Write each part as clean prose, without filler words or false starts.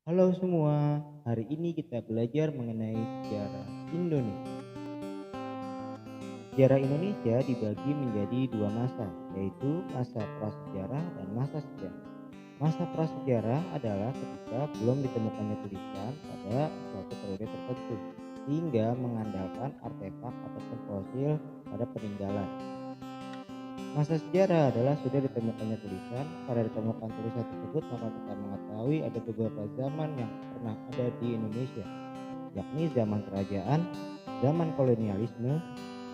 Halo semua, hari ini kita belajar mengenai sejarah Indonesia. Sejarah Indonesia dibagi menjadi dua masa, yaitu masa prasejarah dan masa sejarah. Masa prasejarah adalah ketika belum ditemukannya tulisan pada suatu periode tertentu, hingga mengandalkan artefak ataupun fosil pada peninggalan. Masa sejarah adalah sudah ditemukannya tulisan. Pada ditemukan tulisan tersebut, maka kita mengetahui ada beberapa zaman yang pernah ada di Indonesia, yakni zaman kerajaan, zaman kolonialisme,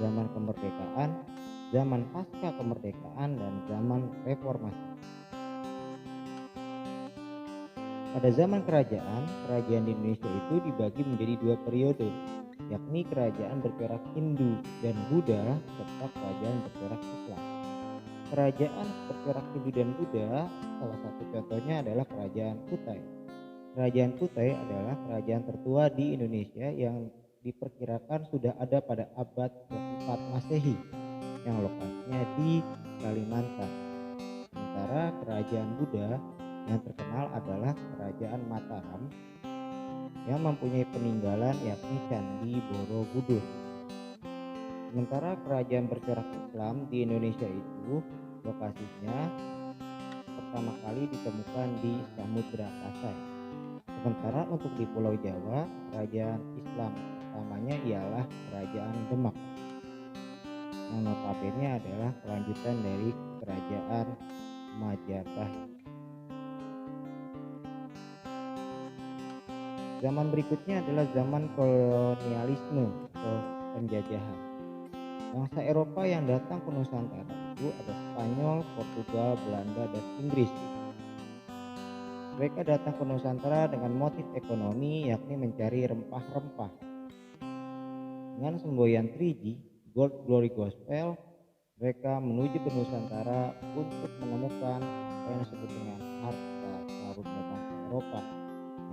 zaman kemerdekaan, zaman pasca kemerdekaan, dan zaman reformasi. Pada zaman kerajaan, kerajaan di Indonesia itu dibagi menjadi dua periode, yakni kerajaan bercorak Hindu dan Buddha serta kerajaan bercorak Islam. Kerajaan bercorak Hindu dan Buddha, salah satu contohnya adalah Kerajaan Kutai. Kerajaan Kutai adalah kerajaan tertua di Indonesia yang diperkirakan sudah ada pada abad ke-4 Masehi yang lokasinya di Kalimantan. Sementara kerajaan Buddha yang terkenal adalah Kerajaan Mataram yang mempunyai peninggalan yakni Candi Borobudur. Sementara kerajaan bercorak Islam di Indonesia itu lokasinya pertama kali ditemukan di Samudra Pasai. Sementara untuk di Pulau Jawa, kerajaan Islam utamanya ialah Kerajaan Demak, yang notabene adalah kelanjutan dari Kerajaan Majapahit. Zaman berikutnya adalah zaman kolonialisme atau penjajahan. Bangsa Eropa yang datang ke Nusantara itu ada Spanyol, Portugal, Belanda, dan Inggris. Mereka datang ke Nusantara dengan motif ekonomi, yakni mencari rempah-rempah. Dengan semboyan 3G, Gold Glory Gospel, mereka menuju ke Nusantara untuk menemukan apa yang disebut dengan harta karunnya bangsa Eropa,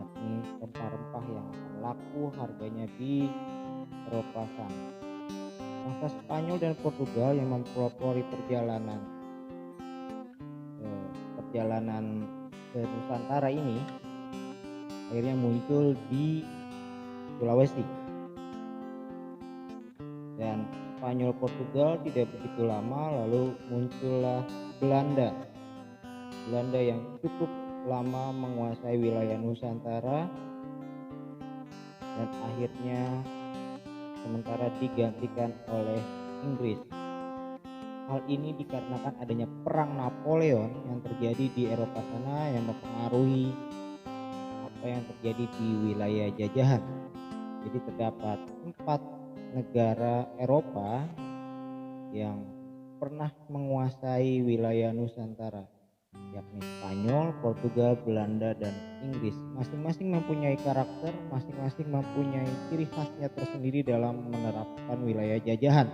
yakni rempah-rempah yang akan laku harganya di Eropa sana. Bangsa Spanyol dan Portugal yang mempelopori perjalanan ke Nusantara ini akhirnya muncul di Sulawesi, dan Spanyol Portugal tidak begitu lama lalu muncullah Belanda. Belanda yang cukup lama menguasai wilayah Nusantara dan akhirnya sementara digantikan oleh Inggris. Hal ini dikarenakan adanya perang Napoleon yang terjadi di Eropa sana yang mempengaruhi apa yang terjadi di wilayah jajahan. Jadi terdapat 4 negara Eropa yang pernah menguasai wilayah Nusantara, yakni Spanyol, Portugal, Belanda, dan Inggris. Masing-masing mempunyai karakter, masing-masing mempunyai ciri khasnya tersendiri dalam menerapkan wilayah jajahan.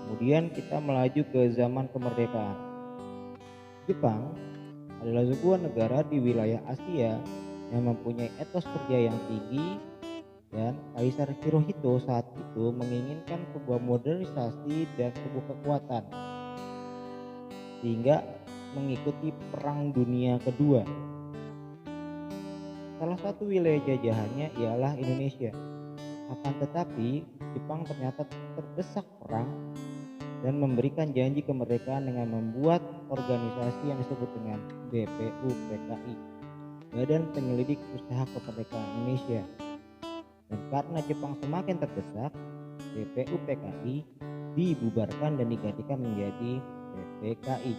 Kemudian kita melaju ke zaman kemerdekaan. Jepang adalah sebuah negara di wilayah Asia yang mempunyai etos kerja yang tinggi, dan Kaisar Hirohito saat itu menginginkan sebuah modernisasi dan sebuah kekuatan sehingga mengikuti Perang Dunia Kedua. Salah satu wilayah jajahannya ialah Indonesia. Akan tetapi Jepang ternyata terdesak perang dan memberikan janji kemerdekaan dengan membuat organisasi yang disebut dengan BPUPKI, Badan Penyelidik Usaha Kemerdekaan Indonesia. Dan karena Jepang semakin terdesak, BPUPKI dibubarkan dan digantikan menjadi PPKI.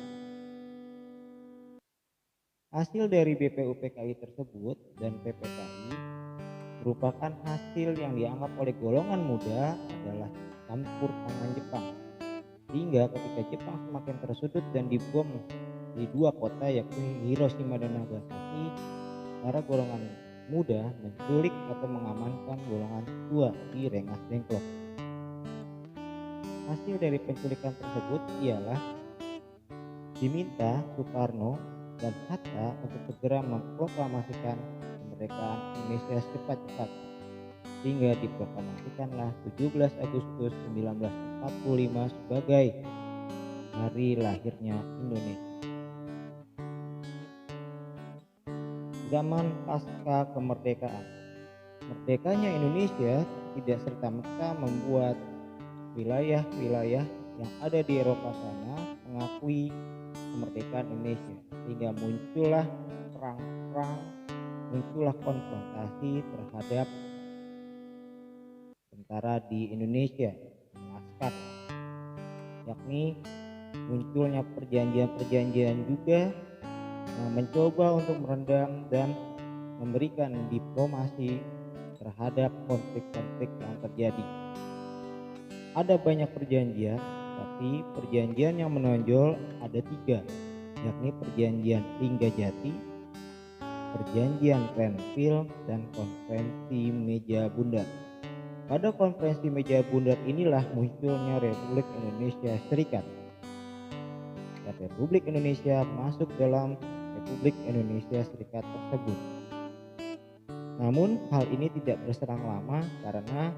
Hasil dari BPUPKI tersebut dan PPKI merupakan hasil yang dianggap oleh golongan muda adalah campur tangan Jepang. Hingga ketika Jepang semakin tersudut dan dibom di dua kota yakni Hiroshima dan Nagasaki, para golongan muda menculik atau mengamankan golongan tua di Rengas Dengklok. Hasil dari penculikan tersebut ialah diminta Soekarno dan Hatta untuk segera memproklamasikan kemerdekaan Indonesia secepat-cepat, sehingga diproklamasikanlah 17 Agustus 1945 sebagai hari lahirnya Indonesia. zaman pasca kemerdekaan. Merdekanya Indonesia tidak serta-merta membuat wilayah-wilayah yang ada di Eropa sana mengakui kemerdekaan Indonesia, sehingga muncullah perang-perang, muncullah konfrontasi terhadap tentara di Indonesia, laskar, yakni munculnya perjanjian-perjanjian juga yang mencoba untuk meredam dan memberikan diplomasi terhadap konflik-konflik yang terjadi. Ada banyak perjanjian, tapi perjanjian yang menonjol ada 3, yakni perjanjian Linggajati, perjanjian Renville, dan konferensi Meja Bundar. Pada konferensi Meja Bundar inilah munculnya Republik Indonesia Serikat. Dan Republik Indonesia masuk dalam Republik Indonesia Serikat tersebut. Namun hal ini tidak berselang lama karena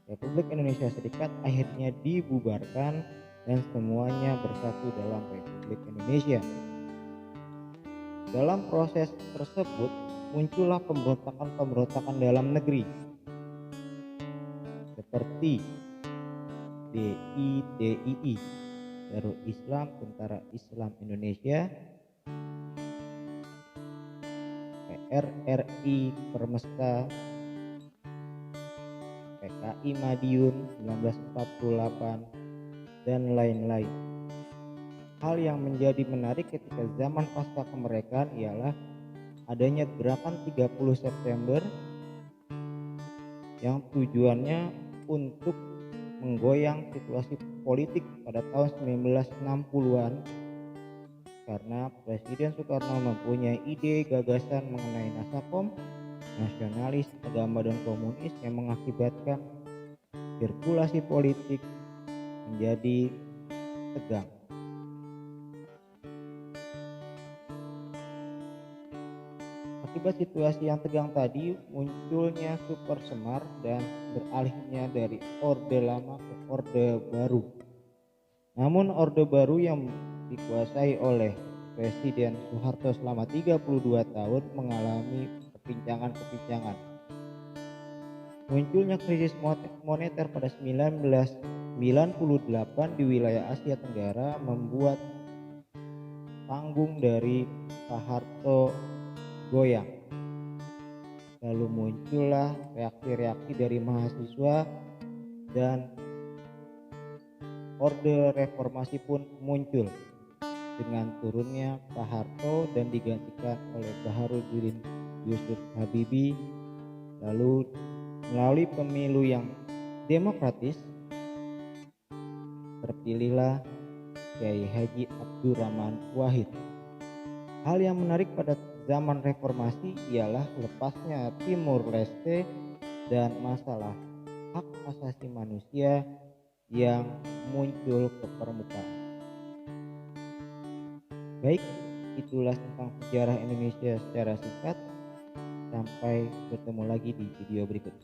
Republik Indonesia Serikat akhirnya dibubarkan dan semuanya bersatu dalam Republik Indonesia. Dalam proses tersebut muncullah pemberontakan-pemberontakan dalam negeri seperti DII, Darul Islam Tentara Islam Indonesia, PRRI Permesta, PKI Madiun 1948, dan lain-lain. Hal yang menjadi menarik ketika zaman pasca kemerdekaan ialah adanya gerakan 30 September yang tujuannya untuk menggoyang situasi politik pada tahun 1960-an karena Presiden Soekarno mempunyai ide gagasan mengenai Nasakom, nasionalis, agama, dan komunis yang mengakibatkan sirkulasi politik menjadi tegang. Akibat situasi yang tegang tadi, munculnya Super Semar dan beralihnya dari Orde Lama ke Orde Baru. Namun Orde Baru yang dikuasai oleh Presiden Soeharto selama 32 tahun mengalami kepincangan-kepincangan. Munculnya krisis moneter pada 1998 di wilayah Asia Tenggara membuat panggung dari Soeharto goyang. Lalu muncullah reaksi-reaksi dari mahasiswa dan Orde Reformasi pun muncul dengan turunnya Pak Harto dan digantikan oleh Baharudin Yusuf Habibie. Lalu melalui pemilu yang demokratis terpilihlah Kiai Haji Abdurrahman Wahid. Hal yang menarik pada zaman reformasi ialah lepasnya Timur Leste dan masalah hak asasi manusia yang muncul ke permukaan. Baik, itulah tentang sejarah Indonesia secara singkat. Sampai bertemu lagi di video berikut.